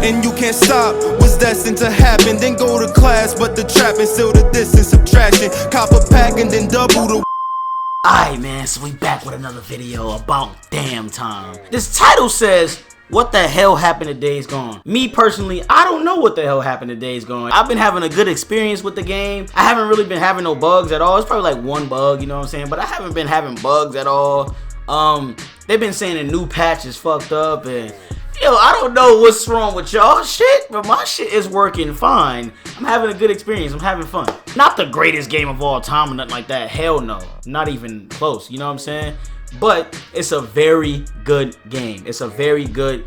and you can't stop what's destined to happen. Then go to class, but the trapping still the distance subtraction. Cop a pack and then double the. Alright man, so we back with another video about damn time. This title says, what the hell happened to Days Gone? Me personally, I don't know what the hell happened to Days Gone. I've been having a good experience with the game. I haven't really been having no bugs at all. It's probably like one bug, you know what I'm saying? But I haven't been having bugs at all. They've been saying a new patch is fucked up and yo, I don't know what's wrong with y'all shit, but my shit is working fine. I'm having a good experience. I'm having fun. Not the greatest game of all time or nothing like that. Hell no. Not even close. You know what I'm saying? But it's a very good game. It's a very good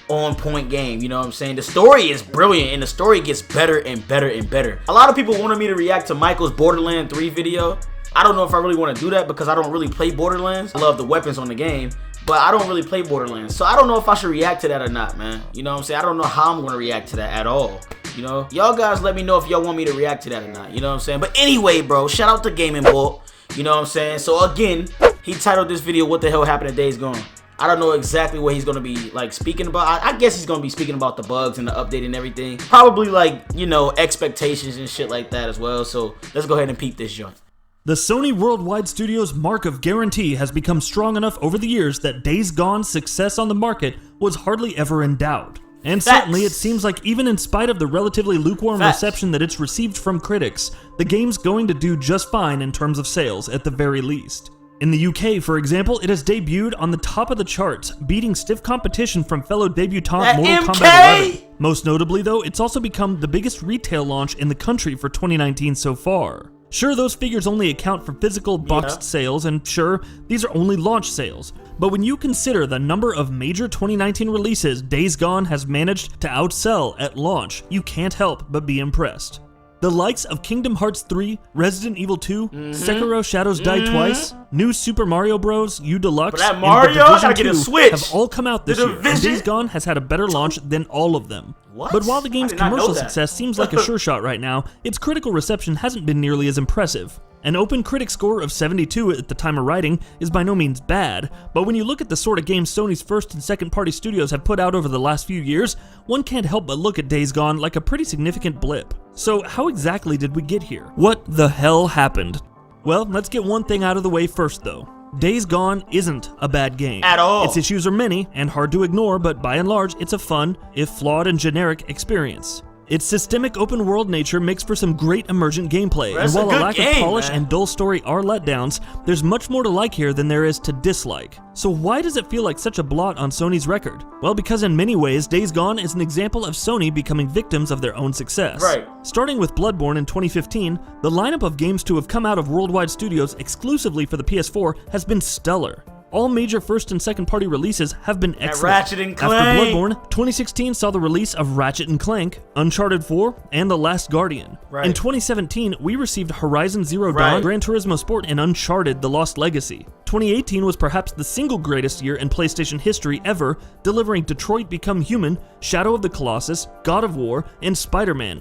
on-point game. You know what I'm saying? The story is brilliant and the story gets better and better and better. A lot of people wanted me to react to Michael's Borderlands 3 video. I don't know if I really want to do that because I don't really play Borderlands. I love the weapons on the game, but I don't really play Borderlands. So I don't know if I should react to that or not, man. You know what I'm saying? I don't know how I'm going to react to that at all. You know? Y'all guys let me know if y'all want me to react to that or not. You know what I'm saying? But anyway, bro, shout out to Gaming Bolt. You know what I'm saying? So again, he titled this video, what the hell happened to Days Gone? I don't know exactly what he's going to be like speaking about. I guess he's going to be speaking about the bugs and the update and everything. Probably like, you know, expectations and shit like that as well. So let's go ahead and peep this joint. The Sony Worldwide Studios mark of guarantee has become strong enough over the years that Days Gone's success on the market was hardly ever in doubt. And certainly it seems like even in spite of the relatively lukewarm reception that it's received from critics, the game's going to do just fine in terms of sales at the very least. In the UK, for example, it has debuted on the top of the charts, beating stiff competition from fellow debutant Mortal Kombat 11. Most notably though, it's also become the biggest retail launch in the country for 2019 so far. Sure, those figures only account for physical boxed sales, and sure, these are only launch sales. But when you consider the number of major 2019 releases Days Gone has managed to outsell at launch, you can't help but be impressed. The likes of Kingdom Hearts 3, Resident Evil 2, Sekiro Shadows Die Twice, New Super Mario Bros. U Deluxe, and The Division 2 have all come out this year, and Days Gone has had a better launch than all of them. But while the game's commercial success seems like a sure shot right now, its critical reception hasn't been nearly as impressive. An open critic score of 72 at the time of writing is by no means bad, but when you look at the sort of games Sony's first and second party studios have put out over the last few years, one can't help but look at Days Gone like a pretty significant blip. So how exactly did we get here? What the hell happened? Well, let's get one thing out of the way first though. Days Gone isn't a bad game. At all. Its issues are many and hard to ignore, but by and large, it's a fun, if flawed and generic, experience. Its systemic open-world nature makes for some great emergent gameplay, and while a lack of polish and dull story are letdowns, there's much more to like here than there is to dislike. So why does it feel like such a blot on Sony's record? Well, because in many ways, Days Gone is an example of Sony becoming victims of their own success. Starting with Bloodborne in 2015, the lineup of games to have come out of Worldwide Studios exclusively for the PS4 has been stellar. All major first and second party releases have been excellent. Ratchet & Clank. After Bloodborne, 2016 saw the release of Ratchet & Clank, Uncharted 4, and The Last Guardian. In 2017, we received Horizon Zero Dawn, Gran Turismo Sport, and Uncharted: The Lost Legacy. 2018 was perhaps the single greatest year in PlayStation history ever, delivering Detroit Become Human, Shadow of the Colossus, God of War, and Spider-Man.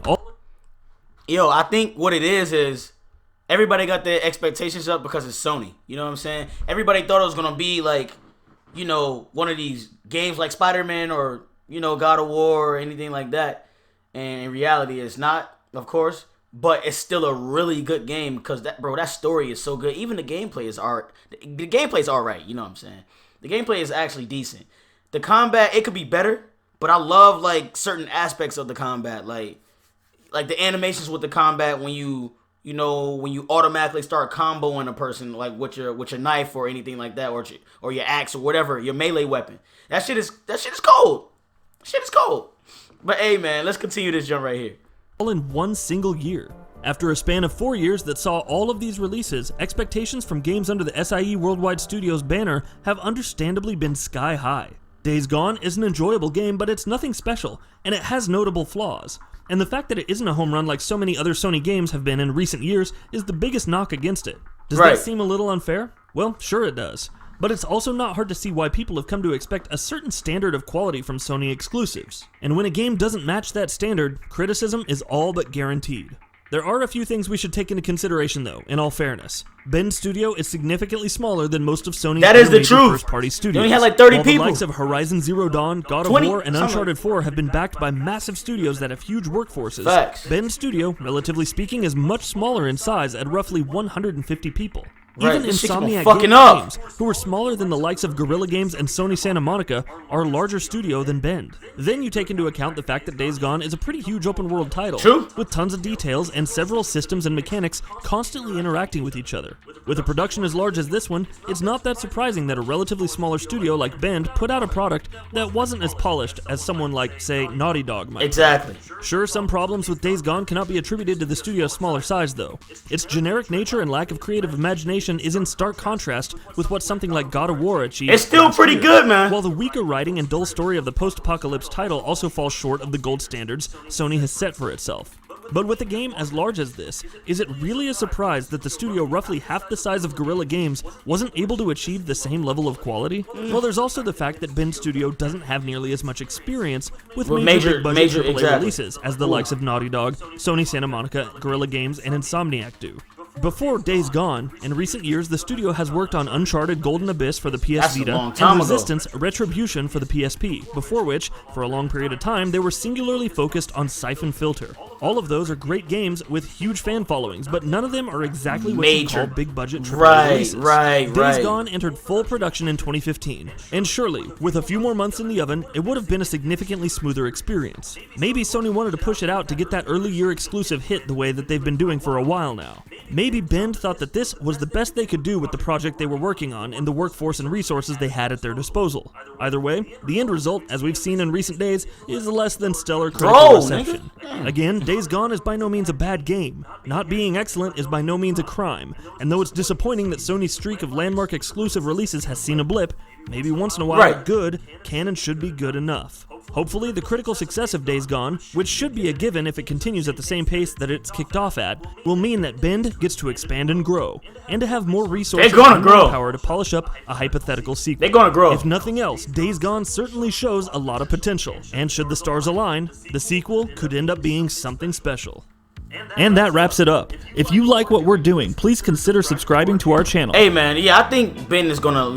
Yo, I think what it is everybody got their expectations up because it's Sony. You know what I'm saying? Everybody thought it was going to be like, you know, one of these games like Spider-Man or, you know, God of War or anything like that. And in reality, it's not, of course. But it's still a really good game because, that story is so good. Even the gameplay is the gameplay is all right. You know what I'm saying? The gameplay is actually decent. The combat, it could be better. But I love, like, certain aspects of the combat. Like the animations with the combat when you automatically start comboing a person, like with your knife or anything like that, or your axe or whatever, your melee weapon. That shit is cold. Shit is cold. But hey, man, let's continue this jump right here. All in one single year. After a span of 4 years that saw all of these releases, expectations from games under the SIE Worldwide Studios banner have understandably been sky high. Days Gone is an enjoyable game, but it's nothing special, and it has notable flaws. And the fact that it isn't a home run like so many other Sony games have been in recent years is the biggest knock against it. Does that seem a little unfair? Well, sure it does. But it's also not hard to see why people have come to expect a certain standard of quality from Sony exclusives. And when a game doesn't match that standard, criticism is all but guaranteed. There are a few things we should take into consideration though, in all fairness. Bend Studio is significantly smaller than most of Sony's first-party studios. They only had like 30 While people. The likes of Horizon Zero Dawn, God of War, and Uncharted 4 have been backed by massive studios that have huge workforces. Facts. Bend Studio, relatively speaking, is much smaller in size at roughly 150 people. Right, Even Insomniac Games, who are smaller than the likes of Guerrilla Games and Sony Santa Monica, are a larger studio than Bend. Then you take into account the fact that Days Gone is a pretty huge open-world title, with tons of details and several systems and mechanics constantly interacting with each other. With a production as large as this one, it's not that surprising that a relatively smaller studio like Bend put out a product that wasn't as polished as someone like, say, Naughty Dog might. Exactly. Sure, some problems with Days Gone cannot be attributed to the studio's smaller size, though. Its generic nature and lack of creative imagination is in stark contrast with what something like God of War achieved. It's still pretty good, man. While the weaker writing and dull story of the post-apocalypse title also falls short of the gold standards Sony has set for itself. But with a game as large as this, is it really a surprise that the studio roughly half the size of Guerrilla Games wasn't able to achieve the same level of quality? Well, there's also the fact that Bend Studio doesn't have nearly as much experience with major big-budget AAA releases as the likes of Naughty Dog, Sony Santa Monica, Guerrilla Games, and Insomniac do. Before Days Gone, in recent years, the studio has worked on Uncharted Golden Abyss for the PS Vita and Resistance Retribution for the PSP, before which, for a long period of time, they were singularly focused on Siphon Filter. All of those are great games with huge fan followings, but none of them are exactly what you call big-budget AAA releases. Days Gone entered full production in 2015, and surely, with a few more months in the oven, it would have been a significantly smoother experience. Maybe Sony wanted to push it out to get that early year exclusive hit the way that they've been doing for a while now. Maybe Bend thought that this was the best they could do with the project they were working on and the workforce and resources they had at their disposal. Either way, the end result, as we've seen in recent days, is less than stellar critical reception. Again, Days Gone is by no means a bad game. Not being excellent is by no means a crime, and though it's disappointing that Sony's streak of landmark exclusive releases has seen a blip, maybe once in a while good can and should be good enough. Hopefully, the critical success of Days Gone, which should be a given if it continues at the same pace that it's kicked off at, will mean that Bend gets to expand and grow, and to have more resources and manpower to polish up a hypothetical sequel. They're gonna grow. If nothing else, Days Gone certainly shows a lot of potential, and should the stars align, the sequel could end up being something special. And that wraps it up. If you like what we're doing, please consider subscribing to our channel. Hey man, yeah, I think Ben is gonna,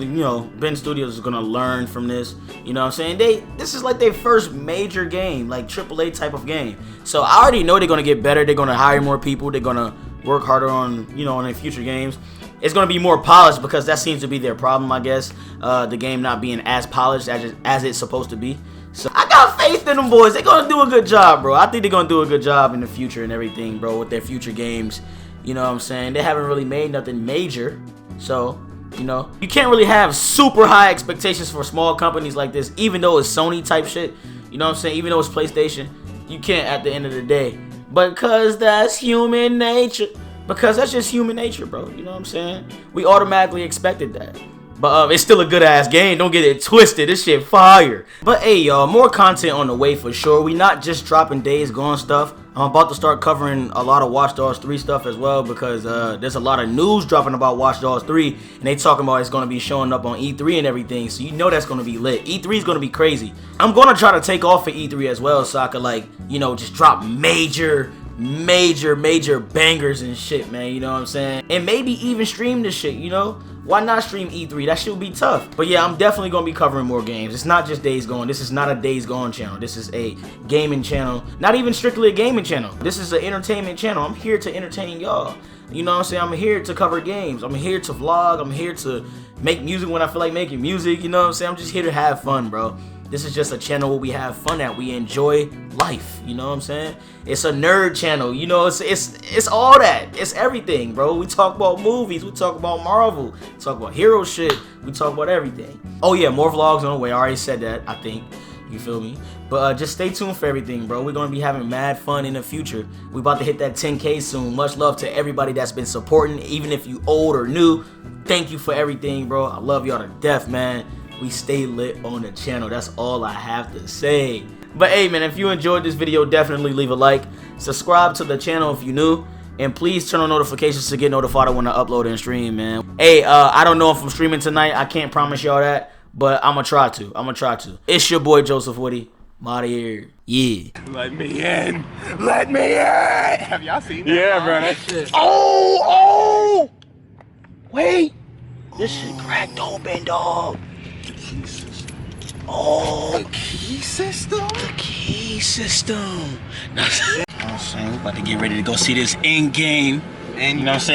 Ben Studios is gonna learn from this. You know what I'm saying? This is like their first major game, like AAA type of game. So I already know they're gonna get better. They're gonna hire more people. They're gonna work harder on, on their future games. It's gonna be more polished because that seems to be their problem, I guess. The game not being as polished as it's supposed to be. So I got faith in them boys. They're gonna do a good job, bro. I think they're gonna do a good job in the future and everything, bro, with their future games. You know what I'm saying? They haven't really made nothing major. So, you can't really have super high expectations for small companies like this, even though it's Sony type shit. You know what I'm saying? Even though it's PlayStation, you can't at the end of the day. Because that's human nature. Because that's just human nature, bro. You know what I'm saying? We automatically expected that. But it's still a good ass game. Don't get it twisted. This shit fire. But hey, y'all, more content on the way for sure. We not just dropping Days Gone stuff. I'm about to start covering a lot of Watch Dogs 3 stuff as well, because there's a lot of news dropping about Watch Dogs 3, and they talking about it's going to be showing up on E3 and everything, so that's going to be lit. E3 is going to be crazy. I'm going to try to take off for E3 as well, so I could, just drop major bangers and shit, man. You know what I'm saying? And maybe even stream this shit, Why not stream E3? That shit would be tough. But yeah, I'm definitely going to be covering more games. It's not just Days Gone. This is not a Days Gone channel. This is a gaming channel. Not even strictly a gaming channel. This is an entertainment channel. I'm here to entertain y'all. You know what I'm saying? I'm here to cover games. I'm here to vlog. I'm here to make music when I feel like making music. You know what I'm saying? I'm just here to have fun, bro. This is just a channel where we have fun at. We enjoy life. You know what I'm saying? It's a nerd channel. It's all that. It's everything, bro. We talk about movies. We talk about Marvel. We talk about hero shit. We talk about everything. Oh yeah, more vlogs on the way. I already said that, I think. You feel me? But just stay tuned for everything, bro. We're going to be having mad fun in the future. We about to hit that 10K soon. Much love to everybody that's been supporting, even if you old or new. Thank you for everything, bro. I love y'all to death, man. We stay lit on the channel. That's all I have to say. But hey, man, if you enjoyed this video, definitely leave a like. Subscribe to the channel if you're new. And please turn on notifications to get notified when I upload and stream, man. Hey, I don't know if I'm streaming tonight. I can't promise y'all that. But I'm going to try to. It's your boy, JosephWitty. I'm out of here. Yeah. Let me in. Let me in. Have y'all seen that? Yeah, bro. That shit. Oh! Wait. This shit cracked open, dog. The key system. Oh. The key system? The key system. You know what I'm saying? We're about to get ready to go see this in game. And you know what I'm saying?